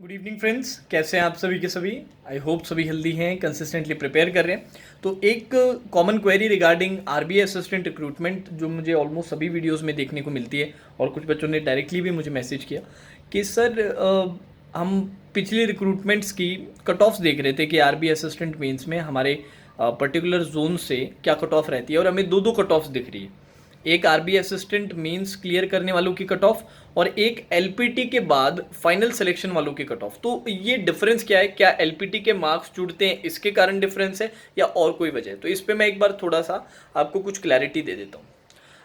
Good evening friends, कैसे हैं आप सभी के सभी। आई होप सभी हेल्दी हैं, कंसिस्टेंटली प्रिपेयर कर रहे हैं। तो एक common query regarding RBI assistant recruitment जो मुझे ऑलमोस्ट सभी वीडियोस में देखने को मिलती है और कुछ बच्चों ने डायरेक्टली भी मुझे मैसेज किया कि सर हम पिछली रिक्रूटमेंट्स की कट ऑफ्स देख रहे थे कि आरबीआई असिस्टेंट मेंस में हमारे पर्टिकुलर जोन से क्या कट ऑफ रहती है और हमें दो दो कट ऑफ्स दिख रही है। एक आरबीआई असिस्टेंट मेंस क्लियर करने वालों की कट ऑफ और एक एलपीटी के बाद फाइनल सिलेक्शन वालों की कट ऑफ। तो ये डिफरेंस क्या है? क्या एलपीटी के मार्क्स जुड़ते हैं इसके कारण डिफरेंस है या और कोई वजह है? तो इस पे मैं एक बार थोड़ा सा आपको कुछ क्लैरिटी दे देता हूँ।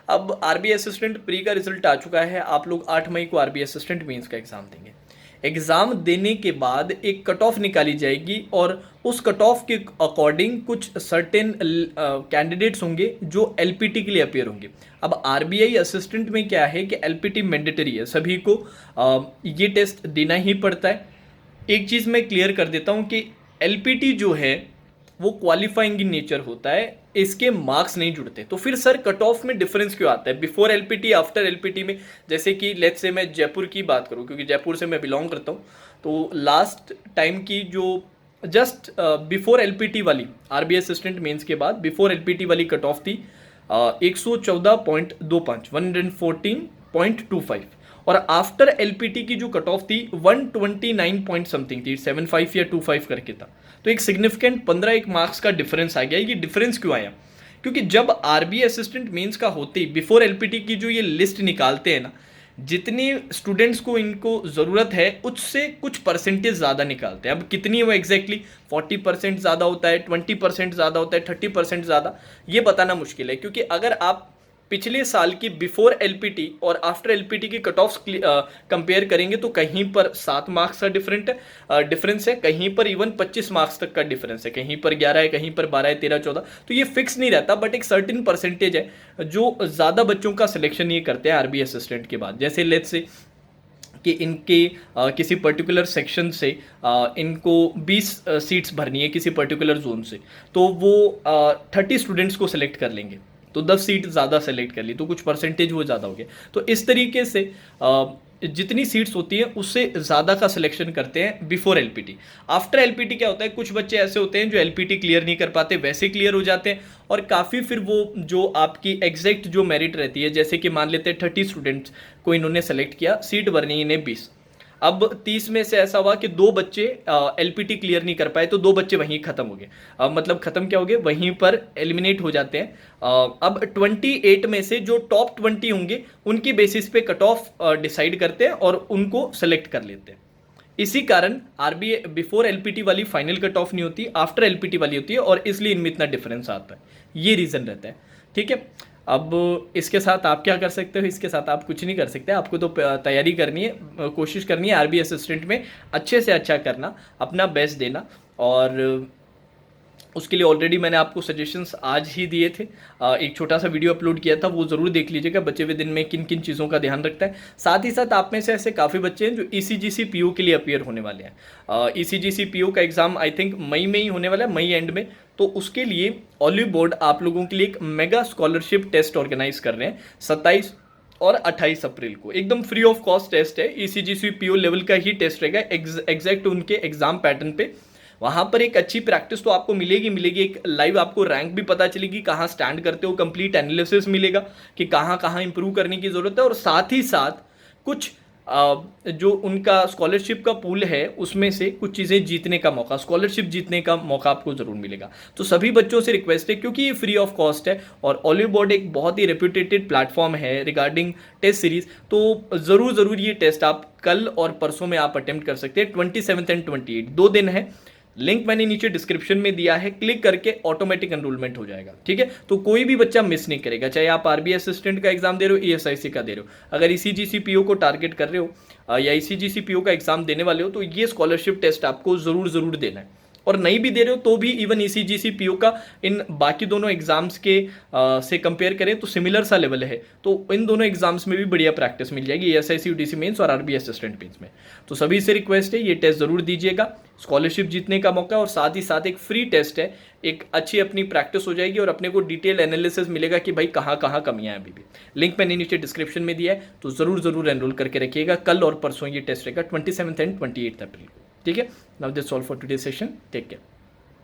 अब आरबीआई असिस्टेंट प्री का रिजल्ट आ चुका है। आप लोग 8 मई को आरबीआई असिस्टेंट मेंस का एग्जाम देंगे। एग्जाम देने के बाद एक कट ऑफ निकाली जाएगी और उस कट ऑफ के अकॉर्डिंग कुछ सर्टेन कैंडिडेट्स होंगे जो एलपीटी के लिए अपेयर होंगे। अब आरबीआई असिस्टेंट में क्या है कि एलपीटी मैंडेटरी है, सभी को ये टेस्ट देना ही पड़ता है। एक चीज़ मैं क्लियर कर देता हूँ कि एलपीटी जो है वो क्वालिफाइंग इन नेचर होता है, इसके मार्क्स नहीं जुड़ते। तो फिर सर कट ऑफ में डिफरेंस क्यों आता है बिफोर एलपीटी आफ्टर एलपीटी में? जैसे कि लेट्स से मैं जयपुर की बात करूं, क्योंकि जयपुर से मैं बिलोंग करता हूं। तो लास्ट टाइम की जो जस्ट बिफोर एलपीटी वाली आरबीआई असिस्टेंट मेंस के बाद बिफोर एलपीटी वाली कट ऑफ थी 114.25 114.25 और आफ्टर एलपीटी की जो कट ऑफ थी 129 पॉइंट समथिंग थी, 75 या 25 करके था। तो एक सिग्निफिकेंट 15 एक मार्क्स का डिफरेंस आ गया। ये डिफरेंस क्यों आया? क्योंकि जब आरबीआई असिस्टेंट मेंस का होते ही बिफोर एलपीटी की जो ये लिस्ट निकालते हैं ना, जितने स्टूडेंट्स को इनको ज़रूरत है उससे कुछ परसेंटेज ज़्यादा निकालते हैं। अब कितनी है वो एग्जैक्टली 40% ज़्यादा होता है, 20% ज़्यादा होता है, 30% ज़्यादा, ये बताना मुश्किल है। क्योंकि अगर आप पिछले साल की बिफोर एलपीटी और आफ्टर एलपीटी की कट ऑफ कंपेयर करेंगे तो कहीं पर 7 मार्क्स का डिफरेंस है, कहीं पर इवन 25 मार्क्स तक का डिफरेंस है, कहीं पर 11 है, कहीं पर 12 है, 13, 14। तो ये फिक्स नहीं रहता, बट एक सर्टेन परसेंटेज है जो ज़्यादा बच्चों का सिलेक्शन ये करते हैं आरबीआई असिस्टेंट के बाद। जैसे लेट्स से कि इनके किसी पर्टिकुलर सेक्शन से इनको 20 सीट्स भरनी है किसी पर्टिकुलर जोन से, तो वो 30 स्टूडेंट्स को सिलेक्ट कर लेंगे, तो 10 सीट ज़्यादा सेलेक्ट कर ली तो कुछ परसेंटेज वो ज़्यादा हो गया। तो इस तरीके से जितनी सीट्स होती हैं उससे ज़्यादा का सिलेक्शन करते हैं बिफोर एलपीटी। आफ्टर एलपीटी क्या होता है, कुछ बच्चे ऐसे होते हैं जो एलपीटी क्लियर नहीं कर पाते, वैसे क्लियर हो जाते हैं और काफ़ी फिर वो जो आपकी एग्जैक्ट जो मेरिट रहती है, जैसे कि मान लेते हैं 30 स्टूडेंट्स को इन्होंने सेलेक्ट किया, सीट भरनी इन्हें 20। अब 30 में से ऐसा हुआ कि 2 बच्चे एलपीटी क्लियर नहीं कर पाए, तो 2 बच्चे वहीं खत्म हो गए। मतलब खत्म क्या हो गए, वहीं पर एलिमिनेट हो जाते हैं। अब 28 में से जो टॉप 20 होंगे उनकी बेसिस पे कट ऑफ डिसाइड करते हैं और उनको सेलेक्ट कर लेते हैं। इसी कारण आरबीआई बिफोर एलपीटी वाली फाइनल कट ऑफ नहीं होती, आफ्टर एलपीटी वाली होती है और इसलिए इनमें इतना डिफरेंस आता है। ये रीज़न रहता है, ठीक है। अब इसके साथ आप क्या कर सकते हो? इसके साथ आप कुछ नहीं कर सकते, आपको तो तैयारी करनी है, कोशिश करनी है आरबीआई असिस्टेंट में अच्छे से अच्छा करना, अपना बेस्ट देना। और उसके लिए ऑलरेडी मैंने आपको सजेशंस आज ही दिए थे, एक छोटा सा वीडियो अपलोड किया था, वो ज़रूर देख लीजिएगा बचे हुए दिन में किन किन चीज़ों का ध्यान रखता है। साथ ही साथ आप में से ऐसे काफ़ी बच्चे हैं जो ईसीजीसी पीओ के लिए अपियर होने वाले हैं। ईसीजीसी पीओ का एग्ज़ाम आई थिंक मई में ही होने वाला है, मई एंड में। तो उसके लिए ऑलिव बोर्ड आप लोगों के लिए एक मेगा स्कॉलरशिप टेस्ट ऑर्गेनाइज कर रहे हैं 27 और 28 अप्रैल को। एकदम फ्री ऑफ कॉस्ट टेस्ट है, ईसीजीसी पीओ लेवल का ही टेस्ट रहेगा, एग्जैक्ट उनके एग्जाम पैटर्न पे। वहाँ पर एक अच्छी प्रैक्टिस तो आपको मिलेगी, एक लाइव आपको रैंक भी पता चलेगी, कहाँ स्टैंड करते हो, कंप्लीट एनालिसिस मिलेगा कि कहाँ कहाँ इंप्रूव करने की ज़रूरत है। और साथ ही साथ कुछ जो उनका स्कॉलरशिप का पूल है उसमें से कुछ चीज़ें जीतने का मौका, स्कॉलरशिप जीतने का मौका आपको ज़रूर मिलेगा। तो सभी बच्चों से रिक्वेस्ट है, क्योंकि ये फ्री ऑफ कॉस्ट है और ऑलिव बोर्ड एक बहुत ही रेप्यूटेटेड प्लेटफॉर्म है रिगार्डिंग टेस्ट सीरीज, तो ज़रूर ये टेस्ट आप कल और परसों में आप अटेम्प्ट कर सकते हैं। 27 एंड 28 2 दिन है। लिंक मैंने नीचे डिस्क्रिप्शन में दिया है, क्लिक करके ऑटोमेटिक एनरोलमेंट हो जाएगा, ठीक है। तो कोई भी बच्चा मिस नहीं करेगा, चाहे आप आरबीआई असिस्टेंट का एग्जाम दे रहे हो, ईएसआईसी का दे रहे हो, अगर ईसीजीसी पीओ को टारगेट कर रहे हो या ईसीजीसी पीओ का एग्जाम देने वाले हो, तो ये स्कॉलरशिप टेस्ट आपको ज़रूर देना है। और नहीं भी दे रहे हो तो भी इवन ईसीजीसी पीओ का इन बाकी दोनों एग्जाम्स के से कंपेयर करें तो सिमिलर सा लेवल है, तो इन दोनों एग्जाम्स में भी बढ़िया प्रैक्टिस मिल जाएगी एसआईसी यूटीसी मेंस और आरबी असिस्टेंट मेंस में। तो सभी से रिक्वेस्ट है ये टेस्ट जरूर दीजिएगा, स्कॉलरशिप जीतने का मौका, और साथ ही साथ एक फ्री टेस्ट है, एक अच्छी अपनी प्रैक्टिस हो जाएगी और अपने को डिटेल एनालिसिस मिलेगा कि भाई कहाँ कहाँ कमियां हैं अभी भी। लिंक मैंने नीचे डिस्क्रिप्शन में दिया है, तो जरूर एनरोल करके रखिएगा। कल और परसों ये टेस्ट रहेगा 27 एंड 28 अप्रैल को। ठीक है, now that's all for today session, take care.